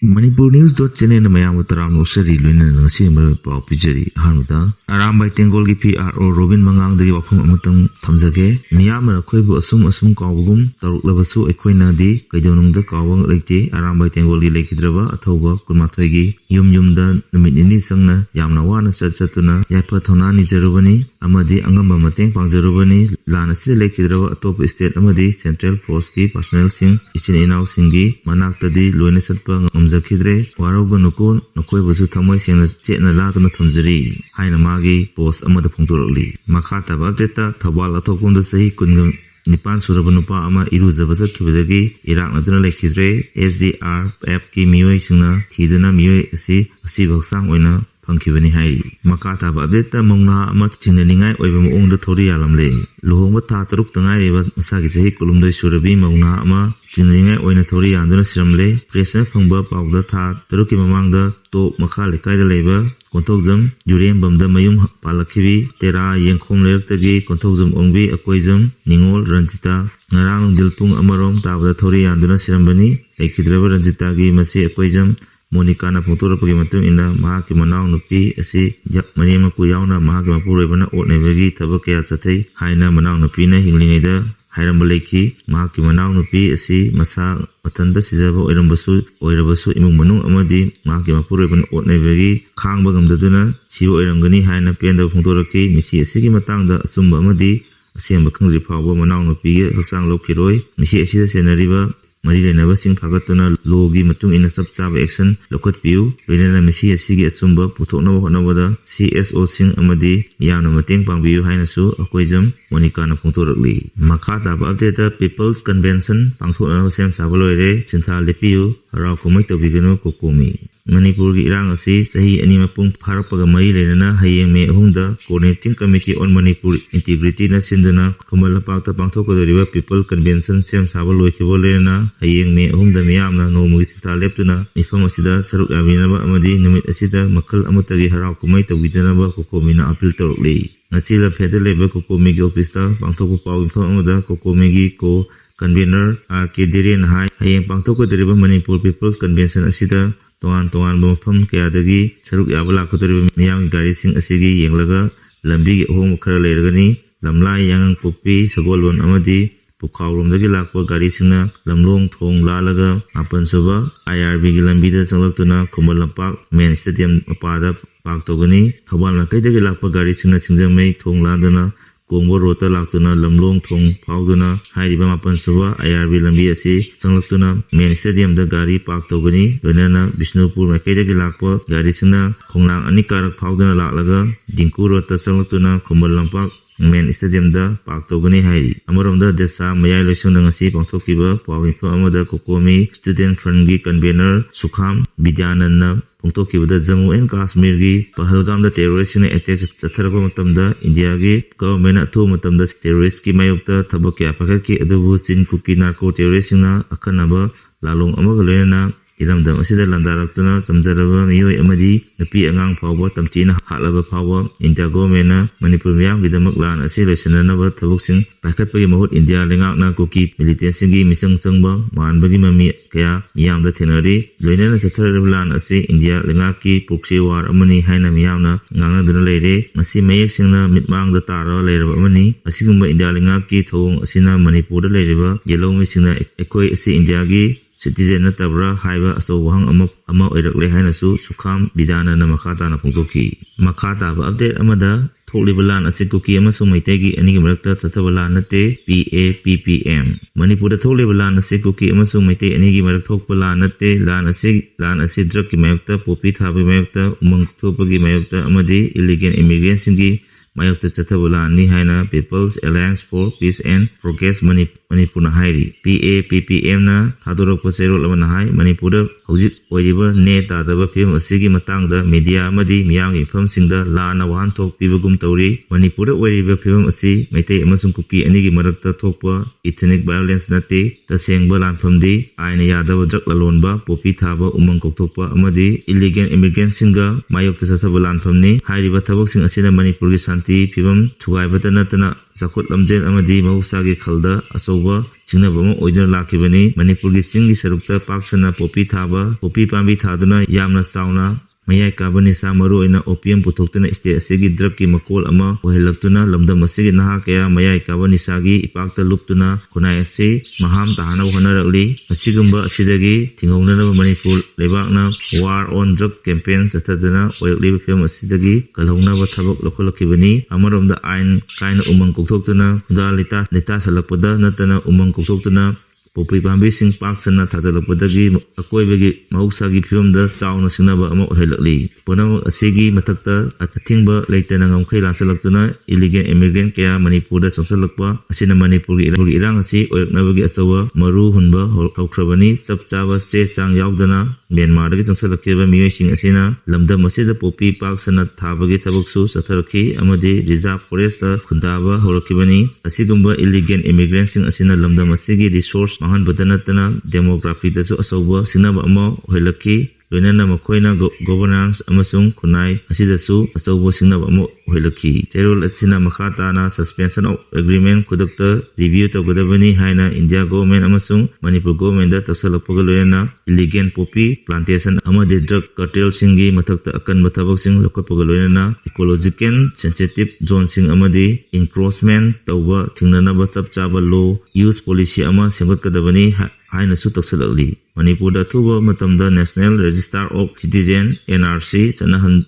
Manipur News.channel na mayam utarang usari luinan ng simmer pa pijari hanuta arambay tengol gi PRO Robin Mangang dagi wafam amutang thamjage miyam na khoibu asum kawgum taruk labasu ekhoina di kaidonung da kawang leite arambay tengol gi lekidraba athoba kunmathoi gi yum da numit ni sangna yamna wana satuna yafa thona ni jarubani amadi angamba mateng pangjarubani lana si lekidraba atop state amadi central force gi personnel sing isin inau singi manakta di loina satpa zakidre waroba nukon nokoi basu thamoi sengna chena la tuna thamjari haina magi post amada phungtorli makhata ba update thawal athokum da sahi kun nipan suraba nupa ama irujaba sakibadagi irak naduna lekidre SDRF ki miyoi singna thiduna miyoi asi baksang oina phangkibani hai makata ba update mongna ama chingnaningai oiba moongda thori yalamle lohongba tha taruk tangai reba masagi sahi kulumdoi surabi mongna ama chingnaningai oina thori yanduna siramle pressure phangba pawda tha taruki mamangda to makha lekaida leba konthokjam jurem bamda mayum palakhibi tera yengkhom lektagi konthokjam ongbi akoijam ningol ranjita ngarang dilpung amarom tabda thori yanduna sirambani lekidraba ranjita gi masi akoijam Monica na photoro pagi matung ina mahaki manaw nupi asi manima ku yauna mahaki mapuroi bana otnebagi thabak kya chathai haina manaw nupi na hinglingai da hairambaleki mahaki manaw nupi asi masa mathanda sijaba oirabasu imung manung amadi mahaki mapuroi bana otnebagi khangba gamdaduna siba oiramgani haina penda photoroki misi asigi matangda asumba amadi asemba khangri phawba manaw nupi haksang lokkiroi misi asida senariba Mari lenaba sing phagatuna logi matung ina sabchaba action lokat piu lenana misi asigi asumba puthoknaba honabada CSO sing amadi yamna mateng pangbiu haina su akoijam Monica na phungtorakli makha taba update people's convention pangthokna sem sabaloire chinthal lepiu harau komai tobigano kokomi Manipur gi irang asi sahi ani mapung pharappaga mari lenana hayeng me ahumda coordinating committee on Manipur integrity na sinduna khamalapakta pangthokadoriba people convention sem sabaloi khibolena hayeng me ahumda miyamna nomugi sita leptuna mifam asida saruk yabinaba amadi numit asida makhal amutagi harau kumai tawidana kokomina appeal torokli ngachila federal level kokomi gi office ta pangthokpu paw infam amada kokomi gi ko convener RK Diren hai hayeng pangthokadoriba Manipur people's convention asida tongan mafam kayadagi saruk yabala khodoriba miyam gari sing asigi yenglaga lambi gi hom khara leragani lamlai yang popi sagolon amadi pukhawromdagi lakpa gari singna lamlong thong lalaga apan suba IRB gi lambi da changlaktuna Khumallampak main stadium apada paktogani thawalna kaidagi lakpa gari singna singjangmei thong laduna Kongbo rota laktuna lamlong thong phawduna hairiba mapan suba IRB lambi asi changlaktuna main stadium da gari park togani loinana Bishnupur maikaidagi lakpa gari singna khonglang ani karak phawduna laklaga Dingku rota changlaktuna Khumallampak main stadium da park togani hairi amaromda desa mayai loisungna ngasi pangthokiba pawinfa amada kokomi student front gi convener Sukham Vidyananda pangthokibada Jammu and Kashmir gi Pahalgam da terrorist ne attack chatharaba matamda India gi government athu matamda terrorist ki mayokta thabak kya pakha ki adubu chin kuki narco terrorist na akhanaba lalong amaga loina iramdam asida landaraktuna chamjaraba miyoi amadi napi angang phawba tamchina halaba phawba India government na Manipur miyam gidamak lan asi loisananaba thabuksing pakhatpagi mahut India lengakna kuki militancy gi misang changba manbagi mami kaya miyamda thenari loinana chatharaba lan asi India lengaki proxy war amani haina miyamna ngangaduna leire masi mayek singna mitmangda tara leiraba amani asigumba India lengaki thong asina Manipur da leiraba yellow singna ekoi asi India gi citizen na tabra haiba aso wahang ama oirakle haina su Sukham Vidyananda makhata na phungtoki makhata ba update amada thoklibalan asikuki amasung maitegi anigi marakta tathabalan nate PAPPM Manipur da thoklibalan asikuki amasung maitei anigi marak thokpalan nate lan asi drug ki mayokta popi thabi mayokta umang thopagi mayokta amadi illegal immigrants gi mayokta chathabalan ni haina People's Alliance for Peace and Progress Manipur na hairi PAPPM na thadorokpa serol amana hai Manipur da hojik oiriba ne tadaba phim asigi matangda media amadi miyang infam singda lana wahan thok pibagum tawri Manipur da oiriba phim asi maitai amasung kuki anigi marakta thokpa ethnic violence nate tasengba lanphamdi aina yadaba drug lalonba popi thaba umang kokthokpa amadi illegal immigrants singa mayokta chathabalan phamni hairiba thabok sing asina Manipur gi santi phibam thugaiba natana zakhut lamjen amadi mahusagi khalda asoba chingnabama oidna lakhibani Manipurgi singgi sarukta paksana popi thaba popi pambi thaduna yamna sauna mayai kabanisa maru ina opium puthoktina state asigi drug ki makol ama ohelaktuna lamdam asigi naha kaya mayai kabanisa gi ipakta luptuna kunai ase maham tahana honarakli asigumba asidagi thingongna Manipur lebakna war on drug campaign chathaduna oyakli film asidagi kalhongna ba thabak lokholakibani amaromda ain kaina umang kokthoktina khuda lita salakpada natana umang kokthoktina popi pambi sing park sana thajalakpadagi akoibagi mahusagi phimda chauna sinaba ama ohelakli ponam asigi mathakta athingba leitana ngamkhai lasalaktuna illegal immigrant kaya Manipurda changsalakpa asina Manipurgi irang asi oyaknabagi asawa maru hunba haukrabani chapchaba se sang yaudana Myanmar dagi changsalakkiba miyoi sing asina lamdam asida popi park sana thabagi thabaksu satharakhi amadi reserve forest ta khundaba horakibani asigumba illegal immigrant sing asina lamdam asigi resource mahan badanatana demography dasu asoba sinaba ama ohelakki loinana makoina governance amasung kunai asidasu asoba sinaba ama ohelakki terol asina makhata na suspension of agreement kudukta review tawgadabani haina India government amasung Manipur government da tasalakpaga loinana illegal poppy plantation amadi drug cartel singi mathakta akan mathabak sing lokpaga loinana ecological sensitive zone sing amadi encroachment tawba thingnana ba chapchaba law use policy ama semgatkadabani haina su taksalakli Manipurda thuba matamda National Register of Citizen NRC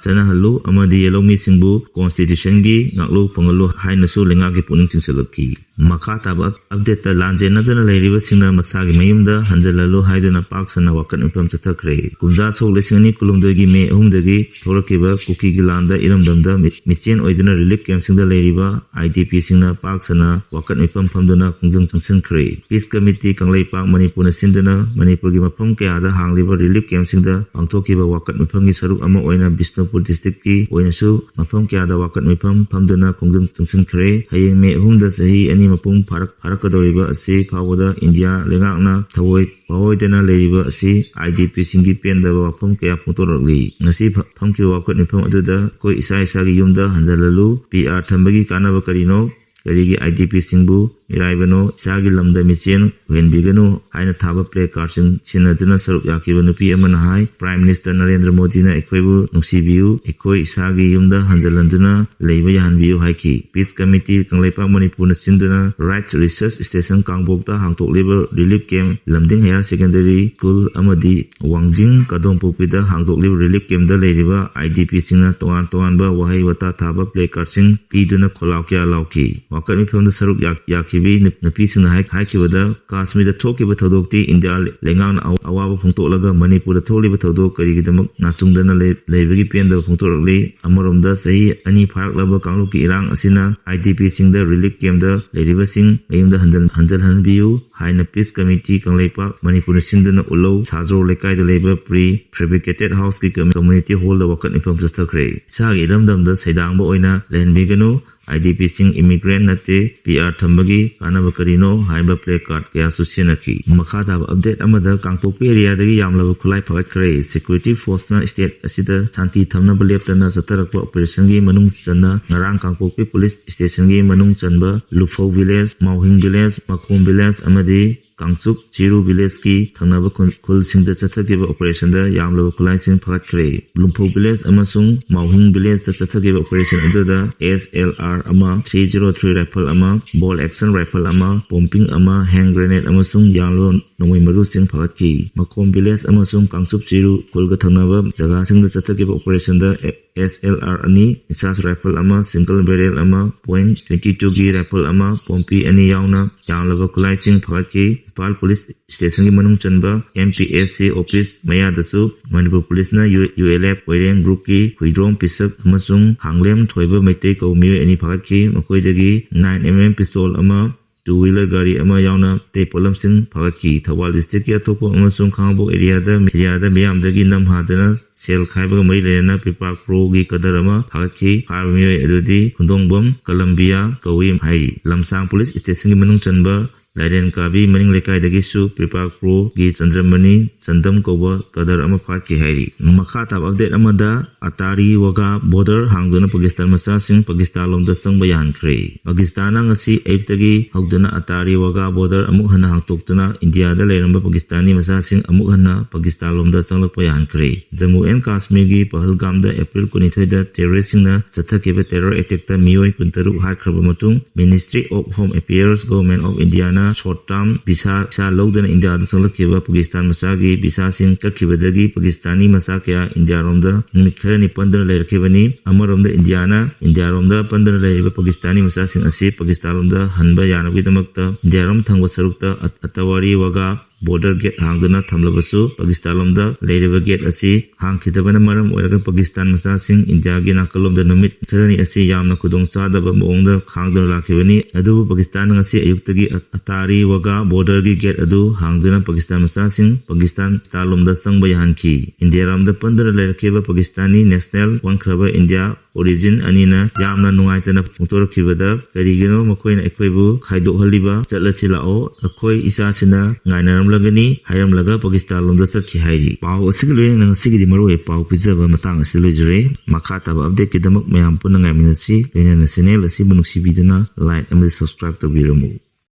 chanahallu amadi yelomi singbu constitution gi ngaklu pangalu haina su lenga gi puning chingsalakki makha taba update ta lanjena dana leiriba singna masagi mayumda hanjalalu haiduna paksana wakan impam chathakre kumja chok lesingni kulumdogi me ahumdagi thorakiba kuki gi landa iramdamda mission oiduna relief camp singda leiriba IDP singna paksana wakan impam phamduna kungjang changsankhre peace committee kanglai pak Manipurna sindana Manipur mafam kayada hangliba relief camp singda pangthokiba wakat mifamgi saruk ama oina Bishnupur district ki oinasu mafam kayada wakat mifam phamduna kongjang changsankhre hayeng me ahumda sahi ani mapung pharakadoriba ase phawada India lengakna thawoidena leiriba ase IDP singi pendaba wafam kaya photoragli ngasi phamki wakat mifam aduda koi isa gi yumda hanjalalu PR thambagi kanaba karino karigi IDP singbu iraibano sagi lamda mission wenbigano haina thaba play card sing chinaduna saruk yakiba nupi amana hai Prime Minister Narendra Modi na ekhoibu nungsibiu ekoi isagi yumda hanjalanduna leiba yahanbiu haiki peace committee kanglaipak Manipur na sinduna right research station kangbokta hangtokleba relief camp lamding higher secondary school amadi wangjing kadongpokpida hangtokleba relief camp da leiriba IDP singna toan ba wahai wata thaba play card sing piduna kholawkya lawki wakat mifamda saruk yakibi napi singna haikibada Kashmir da thokiba thodokti India lengang awaba phungtolaga Manipur da tholiba thodok karigidamak nasungdana leibagi penda phungtorakli amaromda sahi ani pharaklaba kangluki irang asina IDP singda relief camp da leiriba sing mayumda hanjalhanbiu haina peace committee kanglaipak Manipur sindana ulau sajor lekai da leiba pre-fabricated house ki community hall da wakat mifam chathakre sagi ramdamda saidangba oina lenbiganu IDP sing immigrant nate PR thambagi kanaba karino haiba play card kaya susinaki makhada update amada kangpokpi area dagi yamlaba khulai phagatkre security force na state asida shanti thamna baleptana satarakpa operation gi manung channa ngarang kangpokpi police station gi manung chanba Lupho village Mauhing village Makhom village amadi Kangchuk Chiru village ki thangnaba khul singda chathagiba operation da yamlaba khulai sing phagatkre Lupho village amasung Mauhing village da chathagiba operation aduda SLR ama 303 rifle ama ball action rifle ama pumping ama hand grenade amasung yanglo nongoi maru sing phagatki Makhom village amasung Kangchuk Chiru khulga thangnaba jaga singda chathagiba operation da SLR ani charge rifle ama single barrel ama .22 gi rifle ama pompi ani yauna yanglaba khulai sing phagaki Pal police station gi manung chanba MPSC office maya dasu Manipur police na ULF Oireng group ki huidrom pisak amasung hanglem thoiba maitei kaumi ani phagaki makoidagi 9mm pistol ama two-wheeler gari ama yauna te polam sing phagaki Thawal district ya thopo amasung Khangabok area da miyamdagi namhadana sel khaiba mai lena Pipak Pro gi kadar ama phagaki harmioi adudi Khundongbom Columbia Kawim hai Lamsang police station gi manung chanba Laiden Kabi Maning Lekai Dagisu Pripak Pro Gi Chandramani Chandam Koba Kadar Amaphat Ki Hairi Makha tab update amada Atari Waga border hangduna Pakistan masa sing Pakistan lomda sang bayan kre Pakistan ngasi aibtagi hagduna Atari Waga border amuk hana hangtoktuna India da leiramba Pakistani masa sing amuk hana Pakistan lomda sang lak bayan kre Jammu and Kashmir gi Pahalgam da April 22 da terrorist na chathakeba terror attack ta miyoi 13 harkraba matung Ministry of Home Affairs Government of India na short term visa logdana India da sanglakeba Pakistan masagi visa sing kakibadagi Pakistani masa kya India romda numit kharani pandana leirkebani amaromda India romda pandana leiriba Pakistani masa sing asi Pakistan romda hanba yanabgidamakta India rom thangwa sarukta Atawari Waga border gate hangduna thamlabasu Pakistan lomda leiriba gate asi hangkhidabana maram oiraga Pakistan masa sing India gi nakalomda numit kharani asi yamna khudong chadaba maongda khangduna lakhibani adu Pakistan ngasi ayuktagi Atari Waga border gi gate adu hangduna Pakistan masa sing Pakistan talomda sangba yahanki India ramda pandana leirkeba Pakistani national wankraba India origin anina yamna nungaitana mutorakhibada karigino makoina ekoibu khaidohaliba chatlachi lao akoi isasina ngainaramlagani hayamlaga Pakistan lomda chatki hairi pau asigloina nang sigidi maroi pau pijaba matang asilojre makha taba update kidamak mayam punna ngaiminasi loina national asi bunuksibidana like and subscribe to biramu